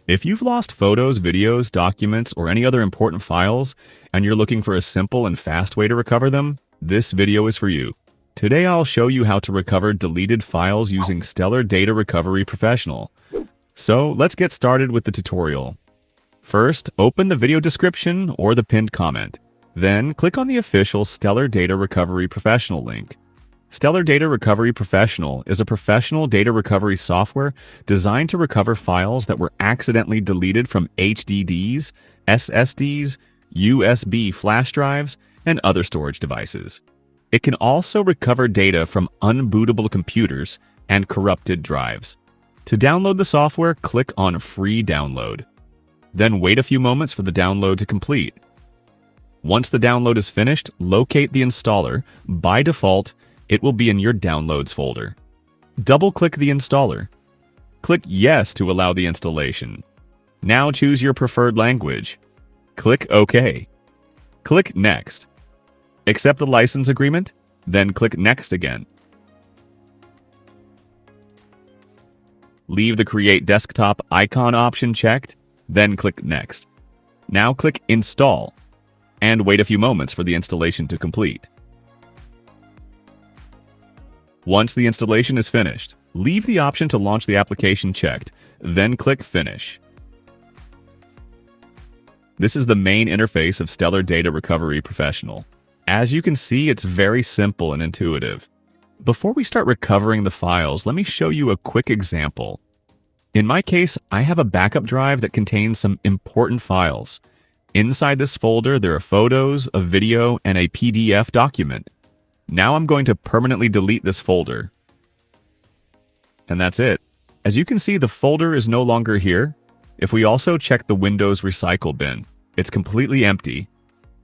If you've lost photos, videos, documents, or any other important files, and you're looking for a simple and fast way to recover them, this video is for you. Today I'll show you how to recover deleted files using Stellar Data Recovery Professional. So let's get started with the tutorial. First, open the video description or the pinned comment. Then click on the official Stellar Data Recovery Professional link. Stellar Data Recovery Professional is a professional data recovery software designed to recover files that were accidentally deleted from HDDs, SSDs, USB flash drives, and other storage devices. It can also recover data from unbootable computers and corrupted drives. To download the software, click on Free Download. Then wait a few moments for the download to complete. Once the download is finished, locate the installer. By default, it will be in your Downloads folder. Double-click the installer. Click Yes to allow the installation. Now choose your preferred language. Click OK. Click Next. Accept the license agreement, then click Next again. Leave the Create Desktop icon option checked, then click Next. Now click Install, and wait a few moments for the installation to complete. Once the installation is finished, leave the option to launch the application checked, then click Finish. This is the main interface of Stellar Data Recovery Professional. As you can see, it's very simple and intuitive. Before we start recovering the files, let me show you a quick example. In my case, I have a backup drive that contains some important files. Inside this folder, there are photos, a video, and a PDF document. Now I'm going to permanently delete this folder. And that's it. As you can see, the folder is no longer here. If we also check the Windows recycle bin, it's completely empty.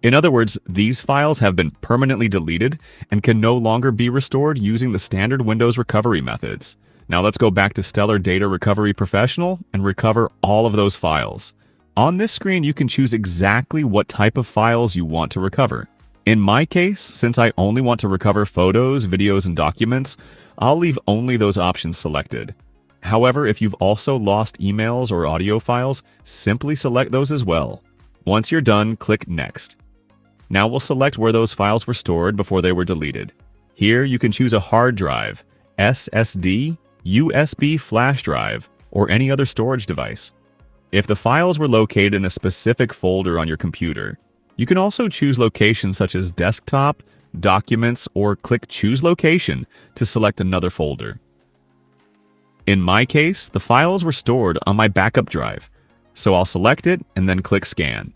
In other words, these files have been permanently deleted and can no longer be restored using the standard Windows recovery methods. Now let's go back to Stellar Data Recovery Professional and recover all of those files. On this screen, you can choose exactly what type of files you want to recover. In my case, since I only want to recover photos, videos, and documents, I'll leave only those options selected. However, if you've also lost emails or audio files, simply select those as well. Once you're done, click Next. Now we'll select where those files were stored before they were deleted. Here you can choose a hard drive, SSD, USB flash drive, or any other storage device. If the files were located in a specific folder on your computer, you can also choose locations such as Desktop, Documents, or click Choose Location to select another folder. In my case, the files were stored on my backup drive, so I'll select it and then click Scan.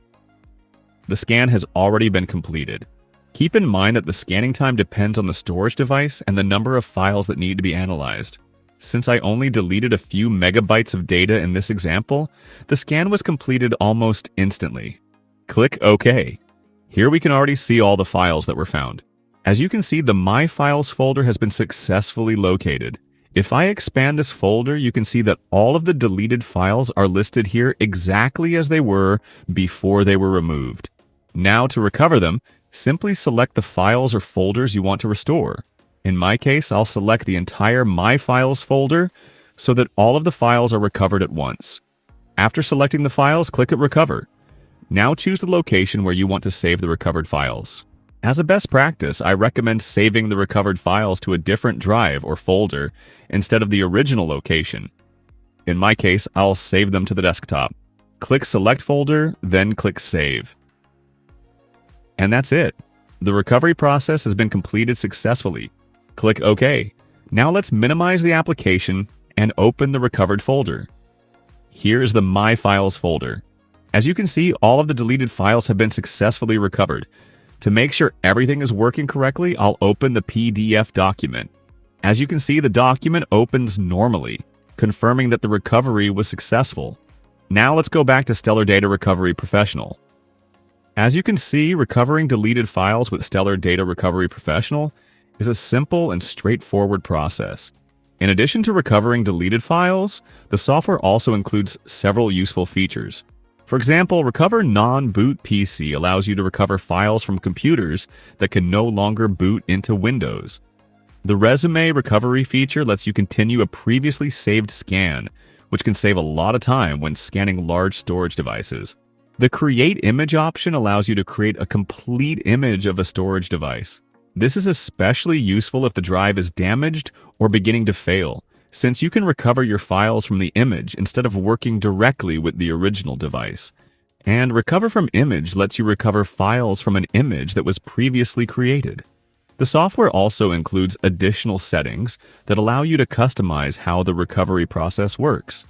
The scan has already been completed. Keep in mind that the scanning time depends on the storage device and the number of files that need to be analyzed. Since I only deleted a few megabytes of data in this example, the scan was completed almost instantly. Click OK. Here we can already see all the files that were found. As you can see, the My Files folder has been successfully located. If I expand this folder, you can see that all of the deleted files are listed here exactly as they were before they were removed. Now to recover them, simply select the files or folders you want to restore. In my case, I'll select the entire My Files folder so that all of the files are recovered at once. After selecting the files, click at Recover. Now choose the location where you want to save the recovered files. As a best practice, I recommend saving the recovered files to a different drive or folder instead of the original location. In my case, I'll save them to the desktop. Click Select Folder, then click Save. And that's it. The recovery process has been completed successfully. Click OK. Now let's minimize the application and open the recovered folder. Here is the My Files folder. As you can see, all of the deleted files have been successfully recovered. To make sure everything is working correctly, I'll open the PDF document. As you can see, the document opens normally, confirming that the recovery was successful. Now let's go back to Stellar Data Recovery Professional. As you can see, recovering deleted files with Stellar Data Recovery Professional is a simple and straightforward process. In addition to recovering deleted files, the software also includes several useful features. For example, Recover Non-Boot PC allows you to recover files from computers that can no longer boot into Windows. The Resume Recovery feature lets you continue a previously saved scan which can save a lot of time when scanning large storage devices. The Create Image option allows you to create a complete image of a storage device. This is especially useful if the drive is damaged or beginning to fail, since you can recover your files from the image instead of working directly with the original device. And Recover from Image lets you recover files from an image that was previously created. The software also includes additional settings that allow you to customize how the recovery process works.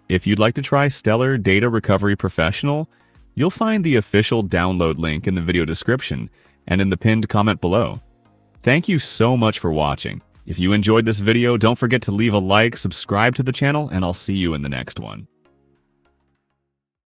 If you'd like to try Stellar Data Recovery Professional, you'll find the official download link in the video description and in the pinned comment below. Thank you so much for watching. If you enjoyed this video, don't forget to leave a like, subscribe to the channel, and I'll see you in the next one.